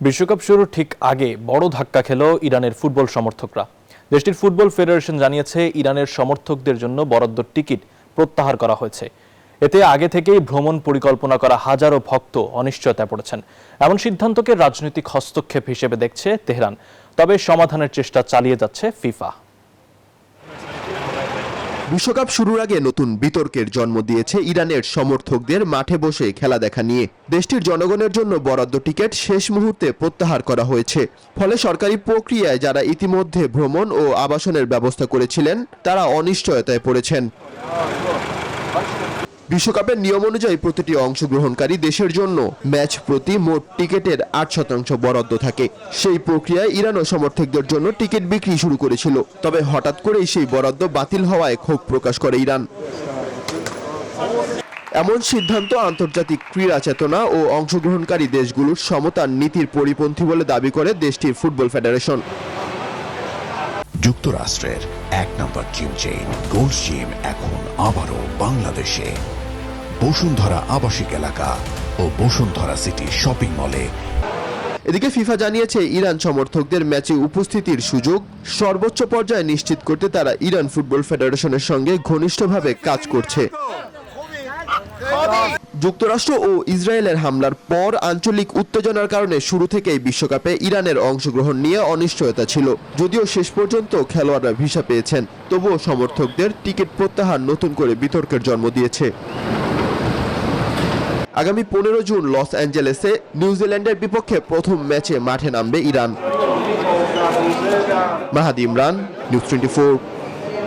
বিশ্বকাপ শুরুর ঠিক আগে বড় ধাক্কা খেল ইরানের ফুটবল সমর্থকরা। দেশটির ফুটবল ফেডারেশন জানিয়েছে ইরানের সমর্থকদের জন্য বরাদ্দ টিকিট প্রত্যাহার করা হয়েছে। এতে আগে থেকেই ভ্রমণ পরিকল্পনা করা হাজারো ভক্ত অনিশ্চয়তায় পড়েছেন। এমন সিদ্ধান্তকে রাজনৈতিক হস্তক্ষেপ হিসেবে দেখছে তেহরান, তবে সমাধানের চেষ্টা চালিয়ে যাচ্ছে ফিফা। বিশ্বকাপ শুরুর আগে নতুন বিতর্কের জন্ম দিয়েছে ইরানের সমর্থকদের মাঠে বসে খেলা দেখা নিয়ে। দেশটির জনগণের জন্য বরাদ্দ টিকিট শেষ মুহূর্তে প্রত্যাহার করা হয়েছে। ফলে সরকারি প্রক্রিয়ায় যারা ইতিমধ্যে ভ্রমণ ও আবাসনের ব্যবস্থা করেছিলেন তারা অনিশ্চয়তায় পড়েছেন। বিশ্বকাপের নিয়ম অনুযায়ী প্রতিটি অংশগ্রহণকারী দেশের জন্য ম্যাচ প্রতি মোট টিকিটের 8% বরাদ্দ থাকে। সেই প্রক্রিয়ায় ইরানও সমর্থকদের জন্য টিকিট বিক্রি শুরু করেছিল। তবে হঠাৎ করেই সেই বরাদ্দ বাতিল হওয়ায় ক্ষোভ প্রকাশ করে ইরান। এমন সিদ্ধান্ত আন্তর্জাতিক ক্রীড়া চেতনা ও অংশগ্রহণকারী দেশগুলোর সমতার নীতির পরিপন্থী বলে দাবি করে দেশটির ফুটবল ফেডারেশন। যুক্তরাষ্ট্রের 1 নম্বর জিম চেইন গোল্ড জিম এখন আবারও বাংলাদেশে। বসুন্ধরা আবাসিক এলাকা ও বসুন্ধরা সিটি শপিং মলে। এদিকে ফিফা জানিয়েছে ইরান সমর্থকদের ম্যাচে উপস্থিতির সুযোগ সর্বোচ্চ পর্যায়ে নিশ্চিত করতে তারা ইরান ফুটবল ফেডারেশনের সঙ্গে ঘনিষ্ঠভাবে কাজ করছে। যুক্তরাষ্ট্র ও ইসরায়েলের হামলার পর আঞ্চলিক উত্তেজনার কারণে শুরু থেকেই বিশ্বকাপে ইরানের অংশগ্রহণ নিয়ে অনিশ্চয়তা ছিল। যদিও শেষ পর্যন্ত খেলোয়াড়রা ভিসা পেয়েছেন, তবুও সমর্থকদের টিকিট প্রত্যাহার নতুন করে বিতর্কের জন্ম দিয়েছে। আগামী 15 জুন লস অ্যাঞ্জেলেসে নিউজিল্যান্ডের বিপক্ষে প্রথম ম্যাচে মাঠে নামবে ইরান। মাহাদি ইমরান, নিউজ 24।